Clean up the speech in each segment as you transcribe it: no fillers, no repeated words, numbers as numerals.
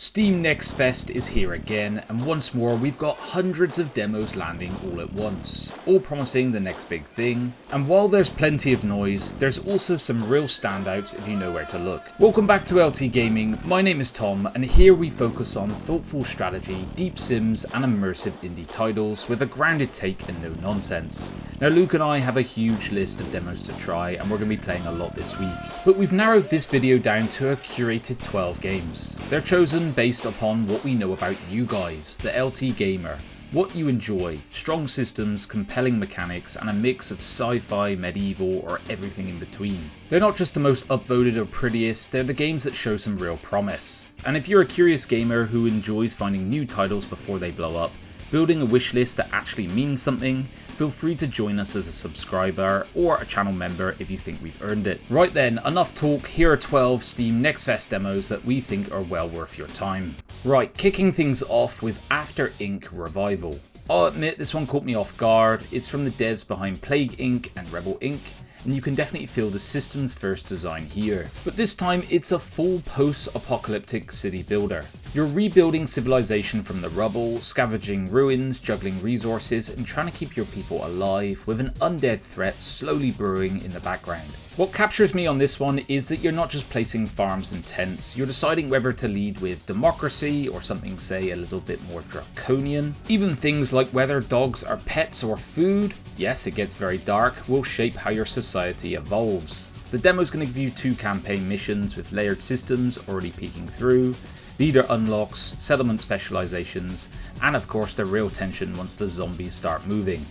Steam Next Fest is here again, and once more we've got hundreds of demos landing all at once, all promising the next big thing. And while there's plenty of noise, there's also some real standouts if you know where to look. Welcome back to LT Gaming, my name is Tom, and here we focus on thoughtful strategy, deep sims and immersive indie titles with a grounded take and no nonsense. Now Luke and I have a huge list of demos to try, and we're going to be playing a lot this week, but we've narrowed this video down to a curated 12 games. They're chosen based upon what we know about you guys, the LT gamer, what you enjoy, strong systems, compelling mechanics, and a mix of sci-fi, medieval, or everything in between. They're not just the most upvoted or prettiest, they're the games that show some real promise. And if you're a curious gamer who enjoys finding new titles before they blow up, building a wishlist that actually means something, feel free to join us as a subscriber or a channel member if you think we've earned it. Right then, enough talk, here are 12 Steam Next Fest demos that we think are well worth your time. Right, kicking things off with After Inc. Revival. I'll admit this one caught me off guard. It's from the devs behind Plague Inc. and Rebel Inc., and you can definitely feel the system's first design here. But this time it's a full post-apocalyptic city builder. You're rebuilding civilization from the rubble, scavenging ruins, juggling resources, and trying to keep your people alive with an undead threat slowly brewing in the background. What captures me on this one is that you're not just placing farms and tents, you're deciding whether to lead with democracy or something, say, a little bit more draconian. Even things like whether dogs are pets or food, yes, it gets very dark, will shape how your society evolves. The demo's going to give you 2 campaign missions with layered systems already peeking through, leader unlocks, settlement specializations, and of course the real tension once the zombies start moving.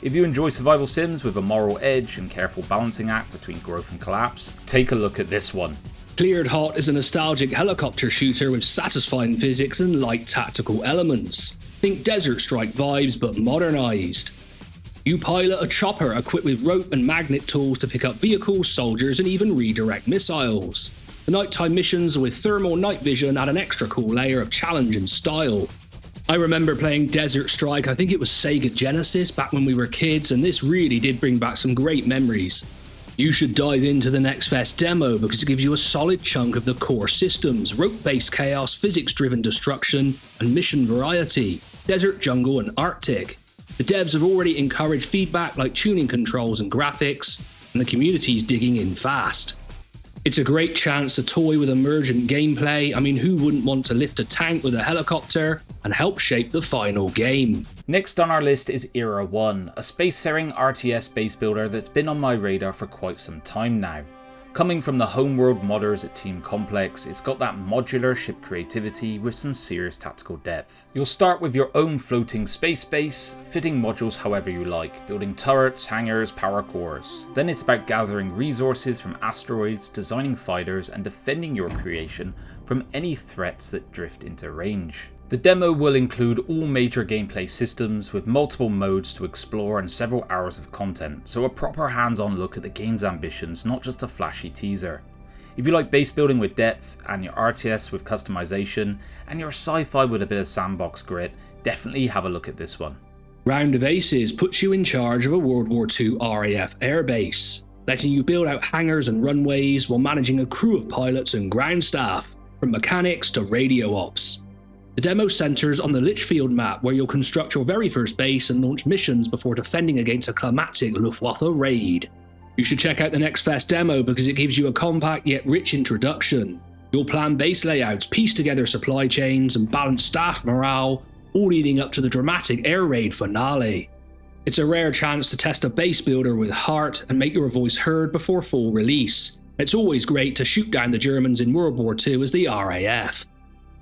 If you enjoy survival sims with a moral edge and careful balancing act between growth and collapse, take a look at this one. Cleared Hot is a nostalgic helicopter shooter with satisfying physics and light tactical elements. Think Desert Strike vibes but modernised. You pilot a chopper equipped with rope and magnet tools to pick up vehicles, soldiers, and even redirect missiles. The nighttime missions with thermal night vision add an extra cool layer of challenge and style. I remember playing Desert Strike, I think it was Sega Genesis back when we were kids, and this really did bring back some great memories. You should dive into the Next Fest demo because it gives you a solid chunk of the core systems, rope-based chaos, physics-driven destruction, and mission variety, desert, jungle, and Arctic. The devs have already encouraged feedback like tuning controls and graphics, and the community's digging in fast. It's a great chance to toy with emergent gameplay. I mean, who wouldn't want to lift a tank with a helicopter and help shape the final game? Next on our list is Era 1, a spacefaring RTS base builder that's been on my radar for quite some time now. Coming from the homeworld modders at Team Complex, it's got that modular ship creativity with some serious tactical depth. You'll start with your own floating space base, fitting modules however you like, building turrets, hangars, power cores. Then it's about gathering resources from asteroids, designing fighters, and defending your creation from any threats that drift into range. The demo will include all major gameplay systems with multiple modes to explore and several hours of content, so a proper hands-on look at the game's ambitions, not just a flashy teaser. If you like base building with depth, and your RTS with customization, and your sci-fi with a bit of sandbox grit, definitely have a look at this one. Round of Aces puts you in charge of a World War II RAF airbase, letting you build out hangars and runways while managing a crew of pilots and ground staff, from mechanics to radio ops. The demo centres on the Litchfield map where you'll construct your very first base and launch missions before defending against a climactic Luftwaffe raid. You should check out the Next Fest demo because it gives you a compact yet rich introduction. You'll plan base layouts, piece together supply chains and balance staff morale, all leading up to the dramatic air raid finale. It's a rare chance to test a base builder with heart and make your voice heard before full release. It's always great to shoot down the Germans in World War II as the RAF.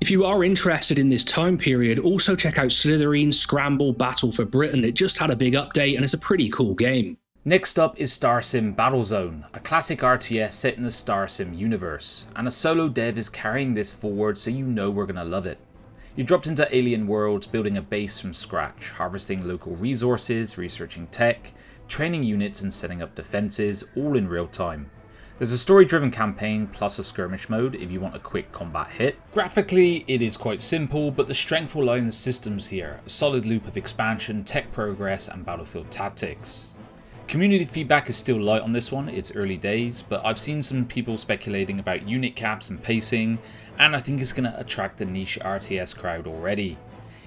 If you are interested in this time period, also check out Slytherin's Scramble Battle for Britain. It just had a big update and it's a pretty cool game. Next up is Starsim Battlezone, a classic RTS set in the Starsim universe, and a solo dev is carrying this forward so you know we're gonna love it. You dropped into alien worlds building a base from scratch, harvesting local resources, researching tech, training units and setting up defences, all in real time. There's a story-driven campaign plus a skirmish mode if you want a quick combat hit. Graphically, it is quite simple, but the strength will lie in the systems here, a solid loop of expansion, tech progress and battlefield tactics. Community feedback is still light on this one, it's early days, but I've seen some people speculating about unit caps and pacing, and I think it's going to attract the niche RTS crowd already.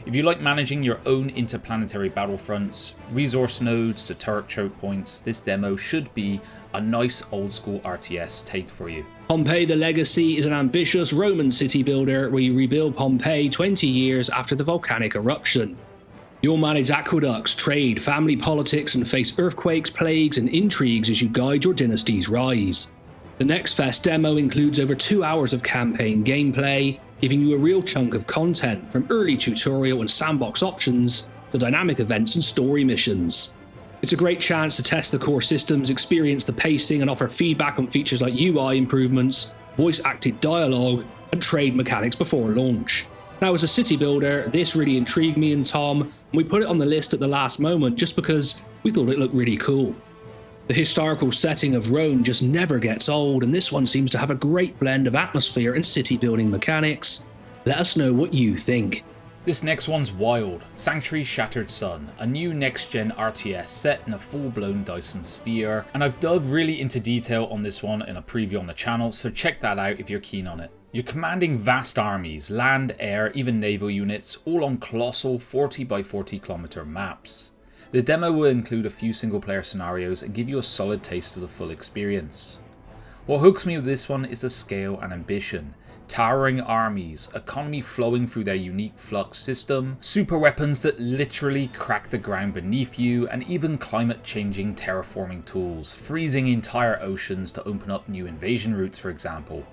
If you like managing your own interplanetary battlefronts, resource nodes to turret choke points, this demo should be a nice old school RTS take for you. Pompeii The Legacy is an ambitious Roman city builder where you rebuild Pompeii 20 years after the volcanic eruption. You'll manage aqueducts, trade, family politics, and face earthquakes, plagues, and intrigues as you guide your dynasty's rise. The Next Fest demo includes over 2 hours of campaign gameplay, giving you a real chunk of content from early tutorial and sandbox options to dynamic events and story missions. It's a great chance to test the core systems, experience the pacing, and offer feedback on features like UI improvements, voice-acted dialogue, and trade mechanics before launch. Now, as a city builder, this really intrigued me and Tom, and we put it on the list at the last moment just because we thought it looked really cool. The historical setting of Rome just never gets old, and this one seems to have a great blend of atmosphere and city building mechanics. Let us know what you think. This next one's wild. Sanctuary Shattered Sun, a new next-gen RTS set in a full-blown Dyson sphere, and I've dug really into detail on this one in a preview on the channel, so check that out if you're keen on it. You're commanding vast armies, land, air, even naval units, all on colossal 40 by 40 kilometer maps. The demo will include a few single player scenarios and give you a solid taste of the full experience. What hooks me with this one is the scale and ambition. Towering armies, economy flowing through their unique flux system, super weapons that literally crack the ground beneath you, and even climate changing terraforming tools, freezing entire oceans to open up new invasion routes for example.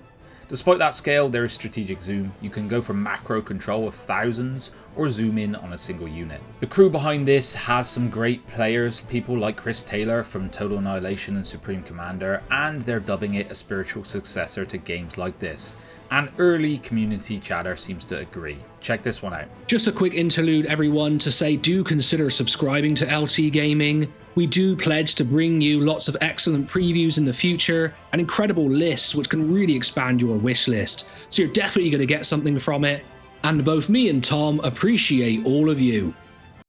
Despite that scale, there is strategic zoom. You can go for macro control of thousands or zoom in on a single unit. The crew behind this has some great players, people like Chris Taylor from Total Annihilation and Supreme Commander, and they're dubbing it a spiritual successor to games like this. And early community chatter seems to agree. Check this one out. Just a quick interlude everyone to say do consider subscribing to LT Gaming. We do pledge to bring you lots of excellent previews in the future and incredible lists which can really expand your wish list. So you're definitely going to get something from it. And both me and Tom appreciate all of you.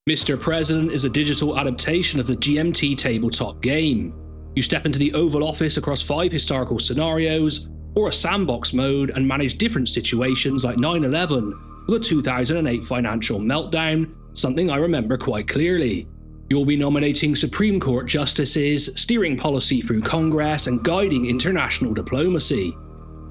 Mr. President is a digital adaptation of the GMT tabletop game. You step into the Oval Office across 5 historical scenarios, or a sandbox mode and manage different situations like 9/11 or the 2008 financial meltdown, something I remember quite clearly. You'll be nominating Supreme Court justices, steering policy through Congress, and guiding international diplomacy.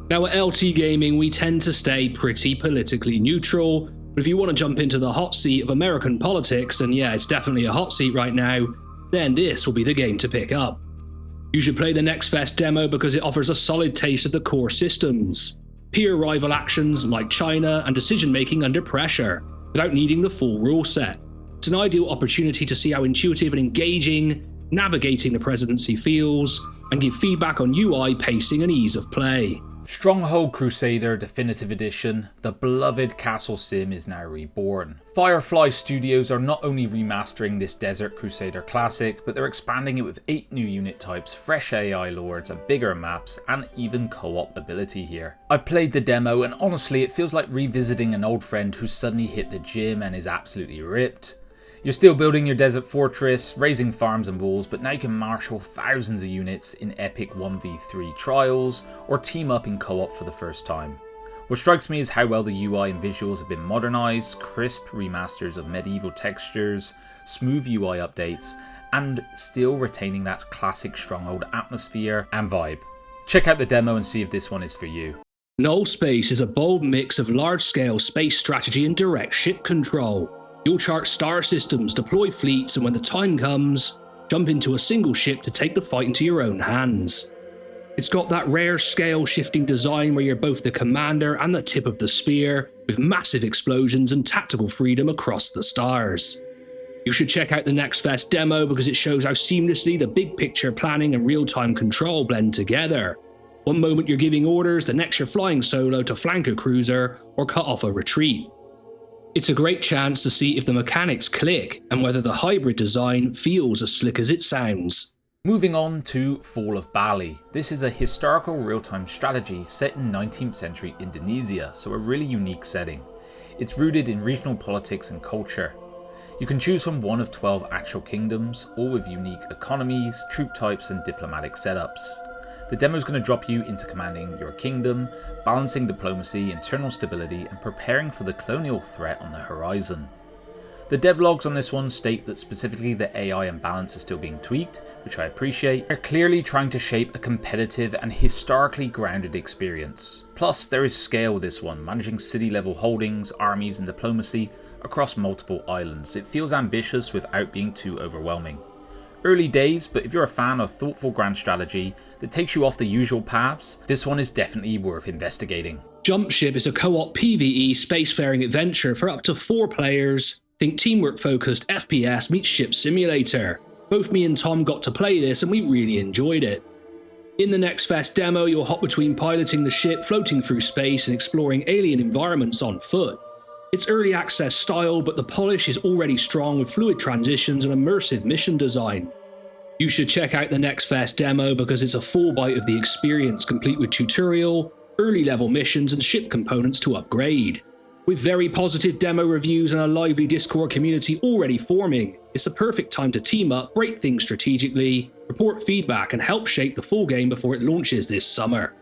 Now at LT Gaming we tend to stay pretty politically neutral, but if you want to jump into the hot seat of American politics, and yeah, it's definitely a hot seat right now, then this will be the game to pick up. You should play the Next Fest demo because it offers a solid taste of the core systems, peer rival actions like China, and decision making under pressure, without needing the full rule set. It's an ideal opportunity to see how intuitive and engaging navigating the presidency feels, and give feedback on UI, pacing, and ease of play. Stronghold Crusader Definitive Edition, the beloved castle sim is now reborn. Firefly Studios are not only remastering this Desert Crusader classic, but they're expanding it with 8 new unit types, fresh AI lords, and bigger maps, and even co-op ability here. I've played the demo and honestly it feels like revisiting an old friend who's suddenly hit the gym and is absolutely ripped. You're still building your desert fortress, raising farms and walls, but now you can marshal thousands of units in epic 1v3 trials, or team up in co-op for the first time. What strikes me is how well the UI and visuals have been modernised, crisp remasters of medieval textures, smooth UI updates, and still retaining that classic Stronghold atmosphere and vibe. Check out the demo and see if this one is for you. Nullspace is a bold mix of large-scale space strategy and direct ship control. You'll chart star systems, deploy fleets, and when the time comes, jump into a single ship to take the fight into your own hands. It's got that rare scale shifting design where you're both the commander and the tip of the spear, with massive explosions and tactical freedom across the stars. You should check out the Next Fest demo because it shows how seamlessly the big picture planning and real-time control blend together. One moment you're giving orders, the next you're flying solo to flank a cruiser or cut off a retreat. It's a great chance to see if the mechanics click and whether the hybrid design feels as slick as it sounds. Moving on to Fall of Bali. This is a historical real-time strategy set in 19th century Indonesia, so a really unique setting. It's rooted in regional politics and culture. You can choose from one of 12 actual kingdoms, all with unique economies, troop types and diplomatic setups. The demo is going to drop you into commanding your kingdom, balancing diplomacy, internal stability and preparing for the colonial threat on the horizon. The devlogs on this one state that specifically the AI and balance are still being tweaked, which I appreciate. They're clearly trying to shape a competitive and historically grounded experience. Plus, there is scale with this one, managing city level holdings, armies and diplomacy across multiple islands. It feels ambitious without being too overwhelming. Early days, but if you're a fan of thoughtful grand strategy that takes you off the usual paths, this one is definitely worth investigating. Jumpship is a co-op PvE spacefaring adventure for up to 4 players. Think teamwork focused FPS meets ship simulator. Both me and Tom got to play this and we really enjoyed it. In the Next Fest demo, you'll hop between piloting the ship, floating through space and exploring alien environments on foot. It's early access style, but the polish is already strong with fluid transitions and immersive mission design. You should check out the Next Fest demo because it's a full bite of the experience, complete with tutorial, early level missions and ship components to upgrade. With very positive demo reviews and a lively Discord community already forming, it's the perfect time to team up, break things strategically, report feedback and help shape the full game before it launches this summer.